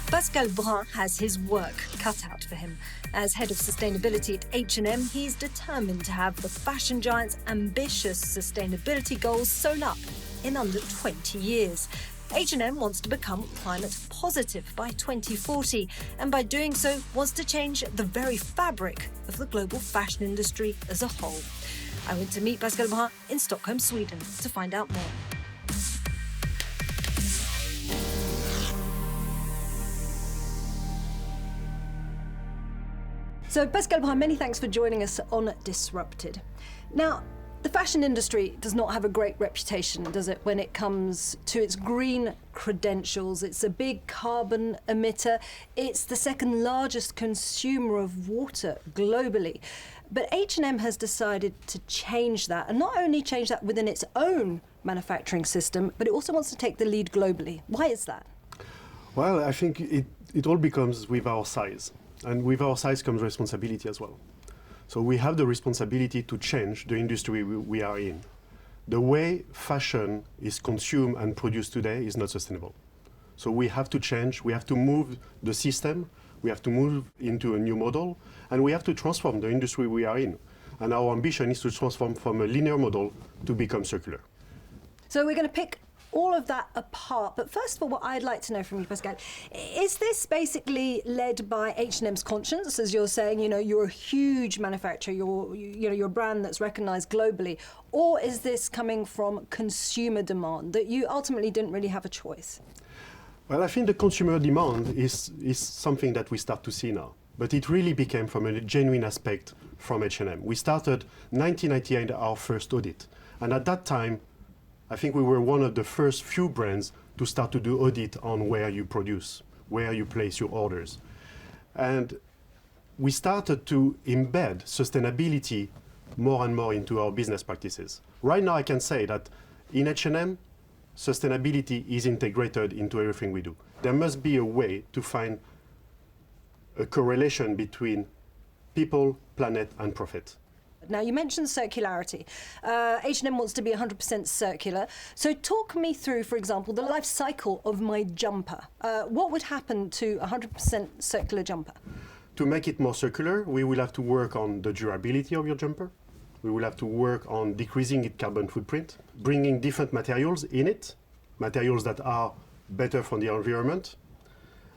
Pασκάλ Brun has his work cut out for him. As head of sustainability at H&M, he's determined to have the fashion giant's ambitious sustainability goals sewn up in under 20 years. H&M wants to become climate positive by 2040, and by doing so wants to change the very fabric of the global fashion industry as a whole. I went to meet Pασκάλ Brun in Stockholm, Sweden, to find out more. So, Pασκάλ Brun, many thanks for joining us on Disrupted. Now, the fashion industry does not have a great reputation, does it, when it comes to its green credentials? It's a big carbon emitter. It's the second largest consumer of water globally. But H&M has decided to change that, and not only change that within its own manufacturing system, but it also wants to take the lead globally. Why is that? Well, I think it all becomes with our size. And with our size comes responsibility as well. So we have the responsibility to change the industry we are in. The way fashion is consumed and produced today is not sustainable. So we have to change, we have to move the system, we have to move into a new model, and we have to transform the industry we are in. And our ambition is to transform from a linear model to become circular. So we're going to pick all of that apart. But first of all, what I'd like to know from you, Pασκάλ, is this basically led by H&M's conscience, as you're saying, you know, you're a huge manufacturer, you're a brand that's recognized globally, or is this coming from consumer demand, that you ultimately didn't really have a choice? Well, I think the consumer demand is something that we start to see now. But it really became from a genuine aspect from H&M. We started 1998, our first audit. And at that time, I think we were one of the first few brands to start to do audit on where you produce, where you place your orders. And we started to embed sustainability more and more into our business practices. Right now I can say that in H&M, sustainability is integrated into everything we do. There must be a way to find a correlation between people, planet, and profit. Now, you mentioned circularity. H&M wants to be 100% circular. So talk me through, for example, the life cycle of my jumper. What would happen to a 100% circular jumper? To make it more circular, we will have to work on the durability of your jumper. We will have to work on decreasing its carbon footprint, bringing different materials in it, materials that are better for the environment.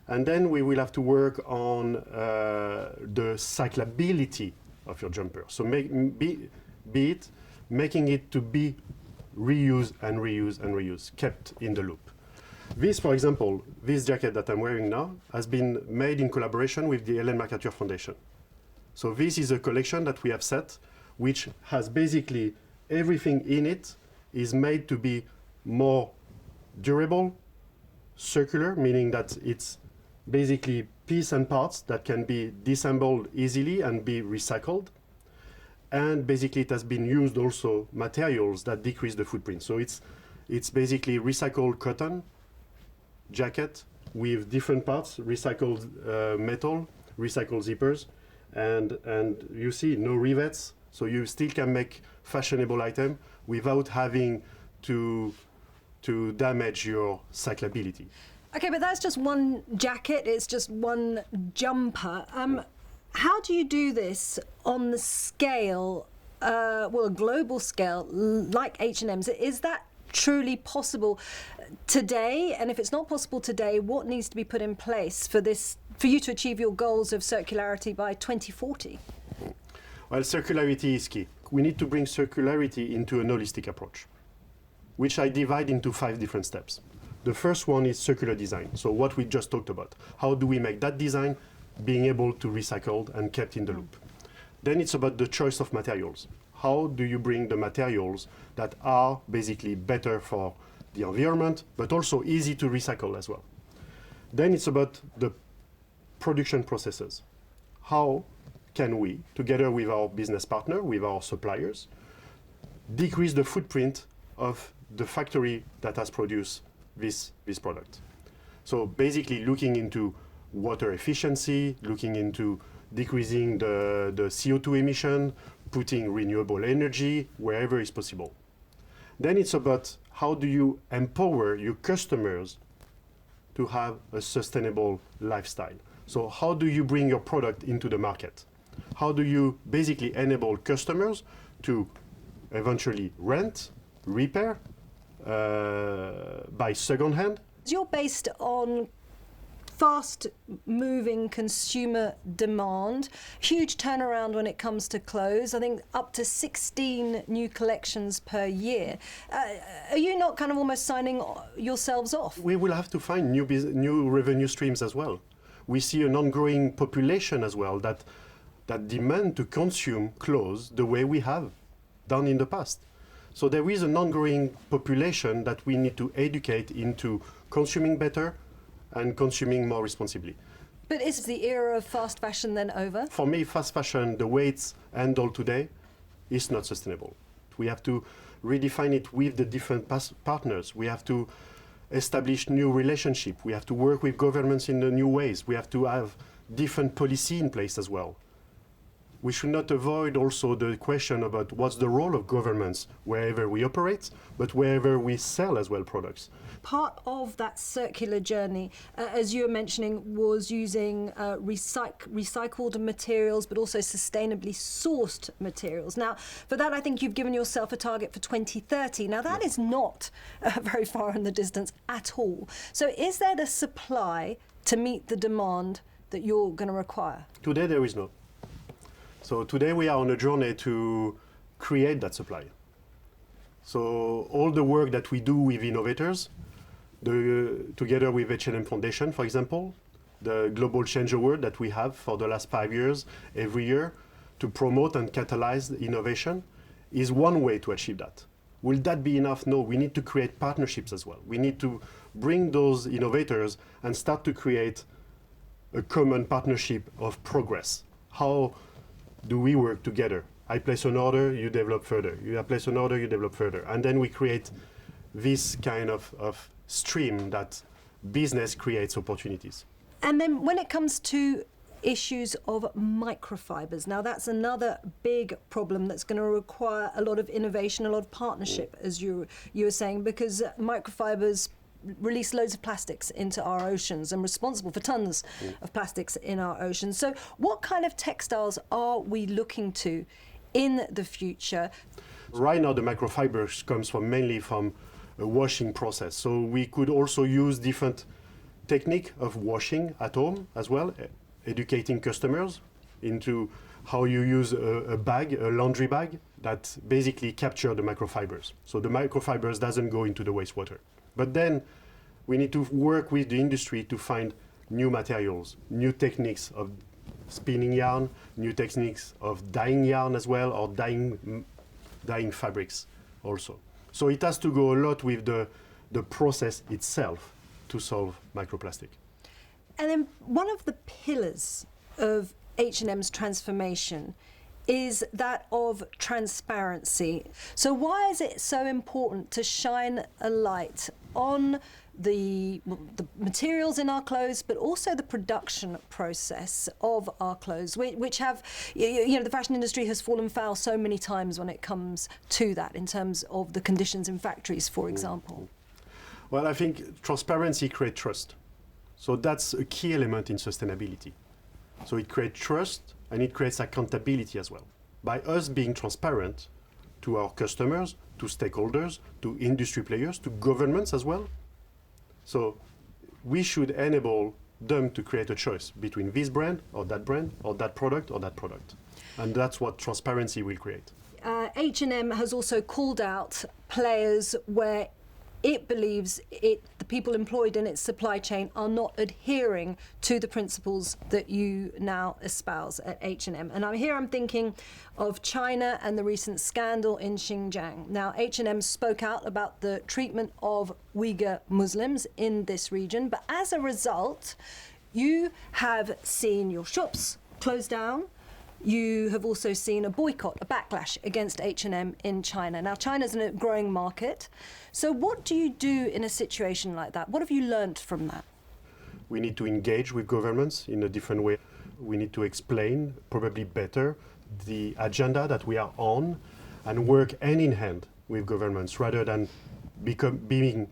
And then we will have to work on the cyclability of your jumper. So be it making it to be reused and reused and reused, kept in the loop. This, for example, this jacket that I'm wearing now has been made in collaboration with the Ellen MacArthur Foundation. So this is a collection that we have set, which has basically everything in it is made to be more durable, circular, meaning that it's basically pieces and parts that can be disassembled easily and be recycled. And basically it has been used also materials that decrease the footprint. So it's basically recycled cotton jacket with different parts, recycled metal, recycled zippers, and you see no rivets. So you still can make fashionable item without having to damage your cyclability. Okay, but that's just one jacket, it's just one jumper. How do you do this on the scale, a global scale, like H&M's? Is that truly possible today? And if it's not possible today, what needs to be put in place for you to achieve your goals of circularity by 2040? Well, circularity is key. We need to bring circularity into an holistic approach, which I divide into 5 different steps. The first one is circular design. So what we just talked about. How do we make that design being able to recycled and kept in the loop? Then it's about the choice of materials. How do you bring the materials that are basically better for the environment, but also easy to recycle as well? Then it's about the production processes. How can we, together with our business partner, with our suppliers, decrease the footprint of the factory that has produced this product? So basically looking into water efficiency, looking into decreasing the CO2 emission, putting renewable energy wherever is possible. Then it's about how do you empower your customers to have a sustainable lifestyle. So how do you bring your product into the market? How do you basically enable customers to eventually rent, repair, buy second-hand? You're based on fast-moving consumer demand, huge turnaround when it comes to clothes. I think up to 16 new collections per year. Are you not kind of almost signing yourselves off? We will have to find new revenue streams as well. We see an ongoing population as well that demand to consume clothes the way we have done in the past. So there is an ongoing population that we need to educate into consuming better and consuming more responsibly. But is the era of fast fashion then over? For me, fast fashion, the way it's handled today, is not sustainable. We have to redefine it with the different partners. We have to establish new relationships. We have to work with governments in the new ways. We have to have different policy in place as well. We should not avoid also the question about what's the role of governments wherever we operate, but wherever we sell as well products. Part of that circular journey, as you were mentioning, was using recycled materials, but also sustainably sourced materials. Now, for that, I think you've given yourself a target for 2030. Now, that is not very far in the distance at all. So is there the supply to meet the demand that you're going to require? Today, there is not. So today we are on a journey to create that supply. So all the work that we do with innovators, together with H&M Foundation, for example, the Global Change Award that we have for the last 5 years, every year, to promote and catalyze innovation, is one way to achieve that. Will that be enough? No, we need to create partnerships as well. We need to bring those innovators and start to create a common partnership of progress. How do we work together? I place an order, you develop further. You place an order, you develop further. And then we create this kind of stream that business creates opportunities. And then when it comes to issues of microfibers, now that's another big problem that's going to require a lot of innovation, a lot of partnership, as you were saying, because microfibers release loads of plastics into our oceans and responsible for tons of plastics in our oceans. So what kind of textiles are we looking to in the future? Right now the microfibers comes mainly from a washing process. So we could also use different technique of washing at home as well, educating customers into how you use a bag, a laundry bag, that basically capture the microfibers. So the microfibers doesn't go into the wastewater. But then we need to work with the industry to find new materials, new techniques of spinning yarn, new techniques of dyeing yarn as well, or dyeing fabrics also. So it has to go a lot with the process itself to solve microplastic. And then one of the pillars of H&M's transformation is that of transparency. So why is it so important to shine a light on the materials in our clothes, but also the production process of our clothes, which have, the fashion industry has fallen foul so many times when it comes to that, in terms of the conditions in factories, for example? Well, I think transparency creates trust. So that's a key element in sustainability. So it creates trust and it creates accountability as well. By us being transparent to our customers, to stakeholders, to industry players, to governments as well. So we should enable them to create a choice between this brand, or that product, or that product. And that's what transparency will create. H&M has also called out players where it believes the people employed in its supply chain are not adhering to the principles that you now espouse at H&M. And I'm thinking of China and the recent scandal in Xinjiang. Now, H&M spoke out about the treatment of Uyghur Muslims in this region, but as a result, you have seen your shops close down. You have also seen a boycott, a backlash against H&M in China. Now, China's a growing market. So what do you do in a situation like that? What have you learned from that? We need to engage with governments in a different way. We need to explain, probably better, the agenda that we are on and work hand in hand with governments rather than being,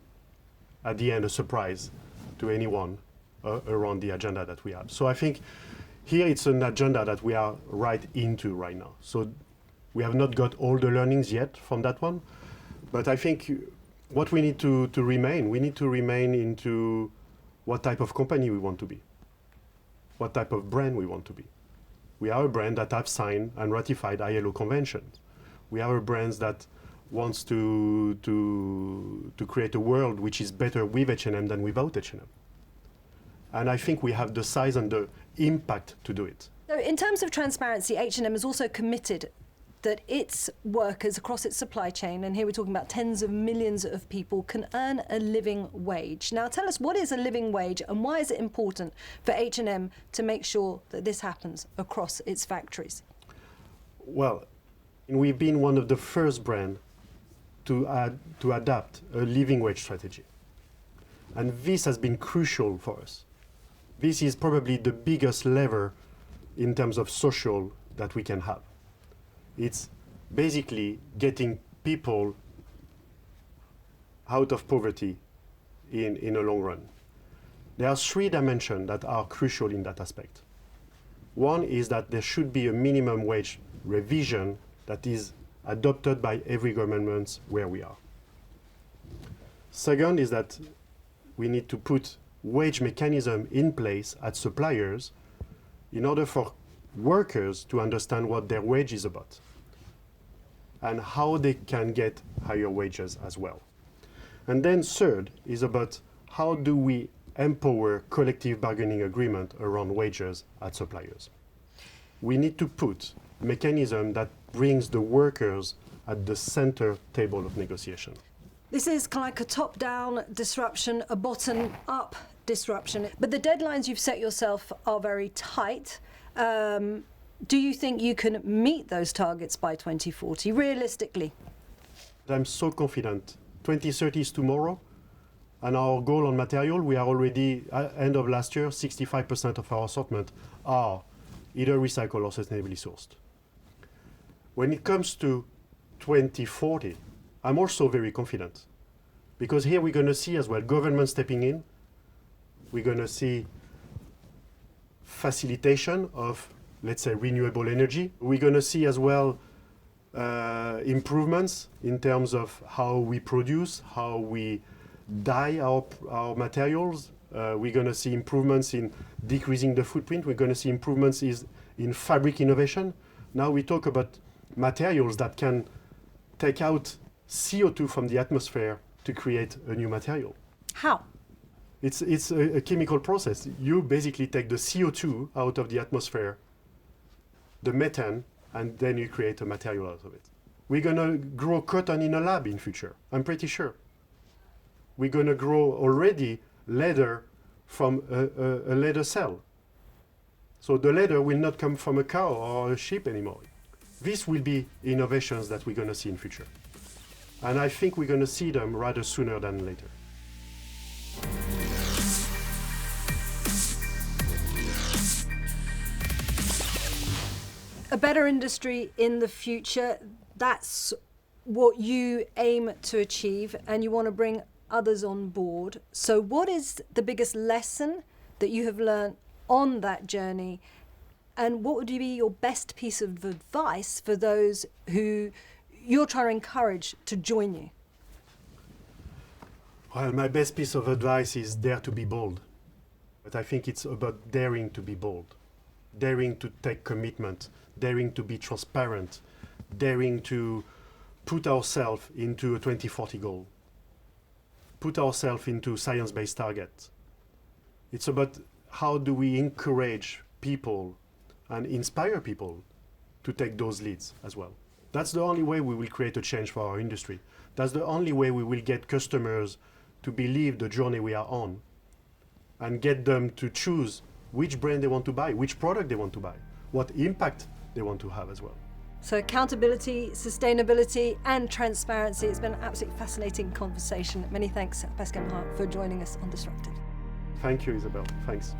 at the end, a surprise to anyone around the agenda that we have. So I think here it's an agenda that we are right into right now. So we have not got all the learnings yet from that one, but I think what we need to remain into what type of company we want to be, what type of brand we want to be. We are a brand that have signed and ratified ILO conventions. We are a brand that wants to create a world which is better with H&M than without H&M. And I think we have the size and the impact to do it. So in terms of transparency, H&M is also committed that its workers across its supply chain, and here we're talking about tens of millions of people, can earn a living wage. Now tell us, what is a living wage and why is it important for H&M to make sure that this happens across its factories? Well, we've been one of the first brands to adapt a living wage strategy. And this has been crucial for us. This is probably the biggest lever in terms of social that we can have. It's basically getting people out of poverty in a long run. There are three dimensions that are crucial in that aspect. One is that there should be a minimum wage revision that is adopted by every government where we are. Second is that we need to put wage mechanism in place at suppliers in order for workers to understand what their wage is about and how they can get higher wages as well. And then third is about how do we empower collective bargaining agreement around wages at suppliers. We need to put mechanism that brings the workers at the center table of negotiation. This is kind of like a top-down disruption, a bottom-up disruption. But the deadlines you've set yourself are very tight. Do you think you can meet those targets by 2040, realistically? I'm so confident. 2030 is tomorrow, and our goal on material, we are already, at end of last year, 65% of our assortment are either recycled or sustainably sourced. When it comes to 2040, I'm also very confident, because here we're going to see as well government stepping in. We're going to see facilitation of, let's say, renewable energy. We're going to see as well improvements in terms of how we produce, how we dye our materials. We're going to see improvements in decreasing the footprint. We're going to see improvements in fabric innovation. Now we talk about materials that can take out CO2 from the atmosphere to create a new material. How? It's a chemical process. You basically take the CO2 out of the atmosphere, the methane, and then you create a material out of it. We're going to grow cotton in a lab in future, I'm pretty sure. We're going to grow already leather from a leather cell. So the leather will not come from a cow or a sheep anymore. These will be innovations that we're going to see in future. And I think we're going to see them rather sooner than later. A better industry in the future, that's what you aim to achieve, and you want to bring others on board. So what is the biggest lesson that you have learned on that journey, and what would be your best piece of advice for those who you're trying to encourage to join you? Well, my best piece of advice is dare to be bold. But I think it's about daring to be bold, daring to take commitment, daring to be transparent, daring to put ourselves into a 2040 goal, put ourselves into science-based targets. It's about how do we encourage people and inspire people to take those leads as well. That's the only way we will create a change for our industry. That's the only way we will get customers to believe the journey we are on and get them to choose which brand they want to buy, which product they want to buy, what impact they want to have as well. So accountability, sustainability and transparency. It's been an absolutely fascinating conversation. Many thanks, Pασκάλ Brен, for joining us on Disrupted. Thank you, Isabel. Thanks.